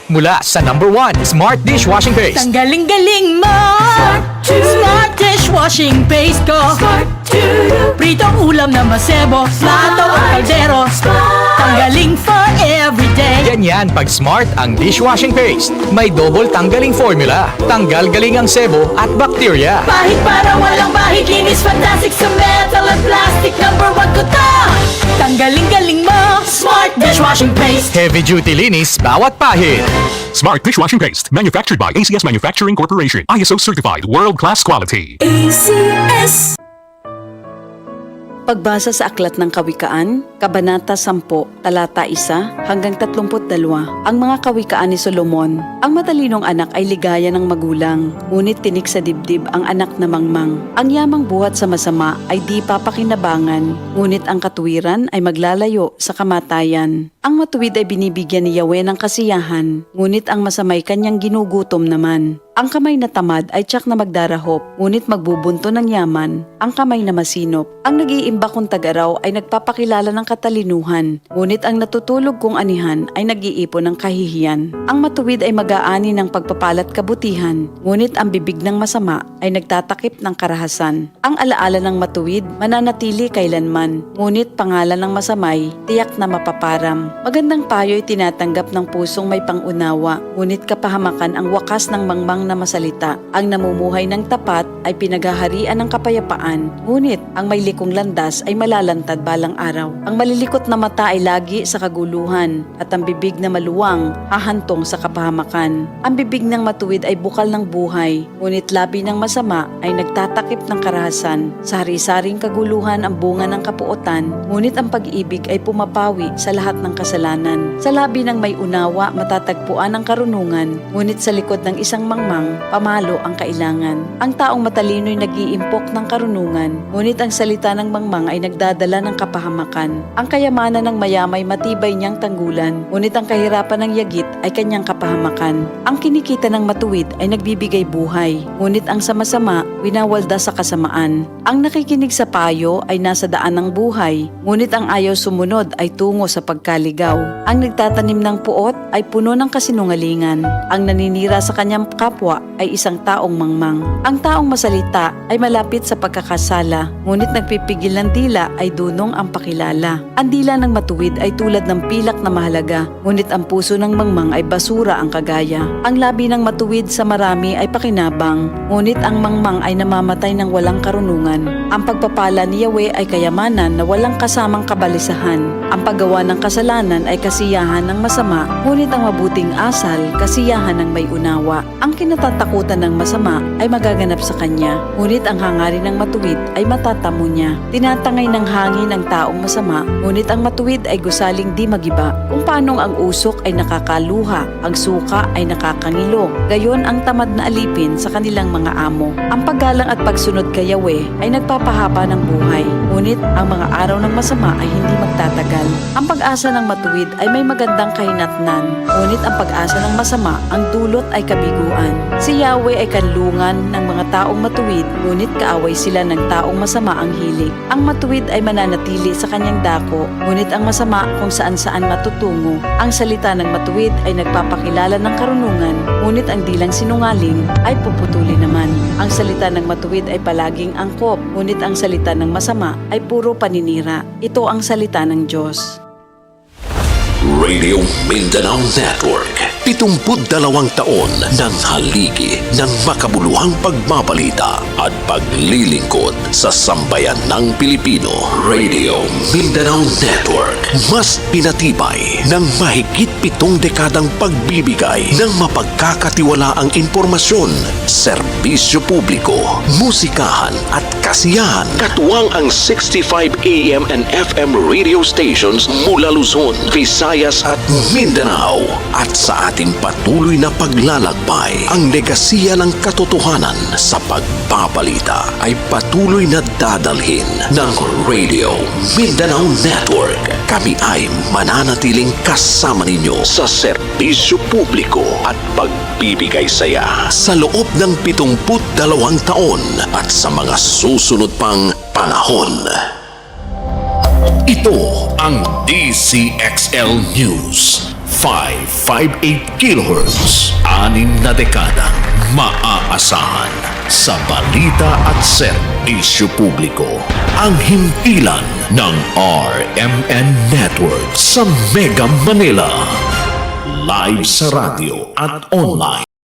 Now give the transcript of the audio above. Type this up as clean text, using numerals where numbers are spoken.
Mula sa #1 Smart Dishwashing Paste. Ang galing-galing mo! Smart dishwashing paste ko. Pritong ulam na masebo, plato o kaldero. Tanggaling for everyday. Ganyan pag Smart ang dishwashing paste. May double tanggaling formula. Tanggal galing ang sebo at bakterya. Bahid para walang bahid, linis fantastic sa metal at plastic. #1 ko to! Tanggaling-galing mo! Smart dishwashing paste. Heavy duty linis bawat pahid. Smart Dishwashing Paste, manufactured by ACS Manufacturing Corporation. ISO certified, world-class quality. ACS. Pagbasa sa Aklat ng Kawikaan, Kabanata 10, Talata 1 hanggang 32, ang mga kawikaan ni Solomon. Ang matalinong anak ay ligaya ng magulang, ngunit tinik sa dibdib ang anak na mangmang. Ang yamang buhat sa masama ay di papakinabangan, ngunit ang katuwiran ay maglalayo sa kamatayan. Ang matuwid ay binibigyan ni Yahweh ng kasiyahan, ngunit ang masamay kanyang ginugutom naman. Ang kamay na tamad ay tiyak na magdarahop, ngunit magbubunto ng yaman ang kamay na masinop. Ang nag-iimba kong tagaraw ay nagpapakilala ng katalinuhan, ngunit ang natutulog kong anihan ay nag-iipon ng kahihiyan. Ang matuwid ay mag-aani ng pagpapalat kabutihan, ngunit ang bibig ng masama ay nagtatakip ng karahasan. Ang alaala ng matuwid mananatili kailanman, ngunit pangalan ng masamay tiyak na mapaparam. Magandang payo ay tinatanggap ng pusong may pangunawa, ngunit kapahamakan ang wakas ng mangmang na masalita. Ang namumuhay ng tapat ay pinaghaharian ng kapayapaan, ngunit ang may likong landas ay malalantad balang araw. Ang malilikot na mata ay lagi sa kaguluhan, at ang bibig na maluwang hahantong sa kapahamakan. Ang bibig ng matuwid ay bukal ng buhay, ngunit labi ng masama ay nagtatakip ng karahasan. Sa hari-saring kaguluhan ang bunga ng kapuotan, ngunit ang pag-ibig ay pumapawi sa lahat ng kasalanan. Sa labi ng may unawa matatagpuan ang karunungan, ngunit sa likod ng isang mangmang pamalo ang kailangan. Ang taong matalino ay nag-iimpok ng karunungan, ngunit ang salita ng mangmang ay nagdadala ng kapahamakan. Ang kayamanan ng mayamay matibay niyang tanggulan, ngunit ang kahirapan ng yagit ay kanyang kapahamakan. Ang kinikita ng matuwid ay nagbibigay buhay, ngunit ang sama-sama winawalda sa kasamaan. Ang nakikinig sa payo ay nasa daan ng buhay, ngunit ang ayaw sumunod ay tungo sa pagkaligaw. Ang nagtatanim ng puot ay puno ng kasinungalingan. Ang naninira sa kanyang kapwa ay isang taong mangmang. Ang taong masalita ay malapit sa pagkakasala, ngunit nagpipigil ng dila ay dunong ang pakilala. Ang dila ng matuwid ay tulad ng pilak na mahalaga, ngunit ang puso ng mangmang ay basura ang kagaya. Ang labi ng matuwid sa marami ay pakinabang, ngunit ang mangmang ay namamatay ng walang karunungan. Ang pagpapala ni Yahweh ay kayamanan na walang kasamang kabalisahan. Ang paggawa ng kasalanan ay kasiyahan ng masama, ngunit ang mabuting asal, kasiyahan ng may unawa. Ang kinatatakutan ng masama ay magaganap sa kanya, ngunit ang hangarin ng matuwid ay matatamo niya. Tinatangay ng hangin ang taong masama, ngunit ang matuwid ay gusaling di magiba. Kung paanong ang usok ay nakakaluha, ang suka ay nakakangilo, gayon ang tamad na alipin sa kanilang mga amo. Ang paggalang at pagsunod kay Yahweh ay nagpapahaba ng buhay, ngunit ang mga araw ng masama ay hindi magtatagal. Ang pag-asa ng matuwid ay may magandang kahinatnan, ngunit ang pag-asa ng masama ang dulot ay kabiguan. Si Yahweh ay kanlungan ng mga taong matuwid, ngunit kaaway sila ng taong masama ang hilig. Ang matuwid ay mananatili sa kanyang dako, ngunit ang masama kung saan-saan matutungo. Ang salita ng matuwid ay nagpapakilala ng karunungan, ngunit ang dilang sinungaling ay puputuli naman. Ang salita ng matuwid ay palaging angkop, ngunit ang salita ng masama ay puro paninira. Ito ang salita ng Diyos. Radio Mindanao Network. 72 taon ng haligi ng makabuluhang pagbabalita at paglilingkod sa sambayan ng Pilipino. Radio Mindanao Network. Mas pinatibay ng mahigit 7 dekadang pagbibigay ng mapagkakatiwalaang impormasyon, serbisyo publiko, musikahan at kasiyahan. Katuwang ang 65 AM and FM radio stations mula Luzon, Visayas at Mindanao. At sa ating patuloy na paglalakbay, ang legasiya ng katotohanan sa pagbabalita ay patuloy na dadalhin ng Radio Mindanao Network. Kami ay mananatiling kasama ninyo sa serbisyo publiko at pagbibigay saya sa loob ng 72 taon at sa mga susunod pang panahon. Ito ang DCXL News. 1558 kHz. 6 na dekadang maaasahan sa balita at serbisyo publiko. Ang himpilan ng RMN Network sa Mega Manila. Live sa radyo at online.